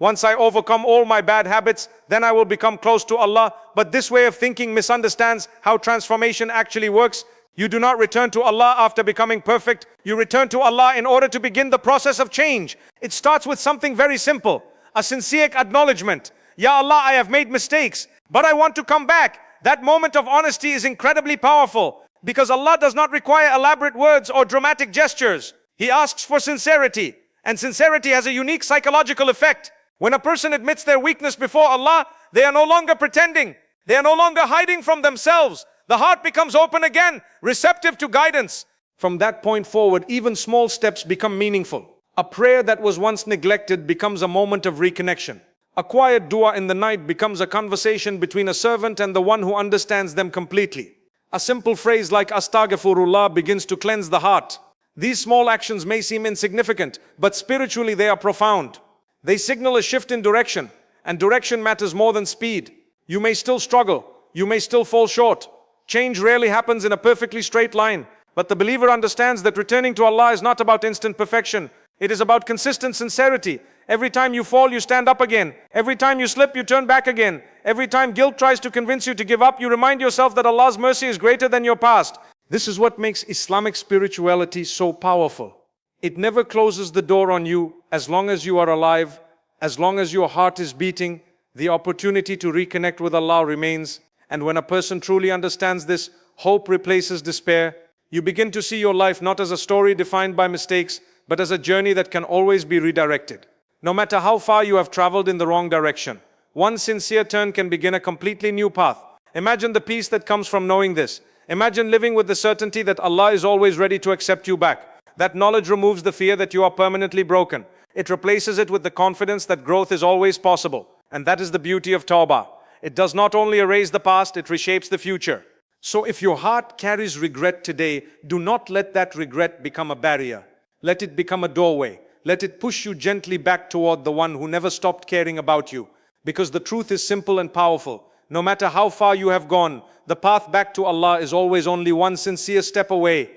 Once I overcome all my bad habits, then I will become close to Allah. But this way of thinking misunderstands how transformation actually works. You do not return to Allah after becoming perfect. You return to Allah in order to begin the process of change. It starts with something very simple, a sincere acknowledgement. Ya Allah, I have made mistakes, but I want to come back. That moment of honesty is incredibly powerful because Allah does not require elaborate words or dramatic gestures. He asks for sincerity, and sincerity has a unique psychological effect. When a person admits their weakness before Allah, they are no longer pretending. They are no longer hiding from themselves. The heart becomes open again, receptive to guidance. From that point forward, even small steps become meaningful. A prayer that was once neglected becomes a moment of reconnection. A quiet dua in the night becomes a conversation between a servant and the one who understands them completely. A simple phrase like Astaghfirullah begins to cleanse the heart. These small actions may seem insignificant, but spiritually they are profound. They signal a shift in direction, and direction matters more than speed. You may still struggle, you may still fall short. Change rarely happens in a perfectly straight line, but the believer understands that returning to Allah is not about instant perfection. It is about consistent sincerity. Every time you fall, you stand up again. Every time you slip, you turn back again. Every time guilt tries to convince you to give up, you remind yourself that Allah's mercy is greater than your past. This is what makes Islamic spirituality so powerful. It never closes the door on you as long as you are alive, as long as your heart is beating. The opportunity to reconnect with Allah remains. And when a person truly understands this, hope replaces despair. You begin to see your life not as a story defined by mistakes, but as a journey that can always be redirected. No matter how far you have traveled in the wrong direction, one sincere turn can begin a completely new path. Imagine the peace that comes from knowing this. Imagine living with the certainty that Allah is always ready to accept you back. That knowledge removes the fear that you are permanently broken. It replaces it with the confidence that growth is always possible. And that is the beauty of Tawbah. It does not only erase the past, it reshapes the future. So if your heart carries regret today, do not let that regret become a barrier. Let it become a doorway. Let it push you gently back toward the one who never stopped caring about you. Because the truth is simple and powerful. No matter how far you have gone, the path back to Allah is always only one sincere step away.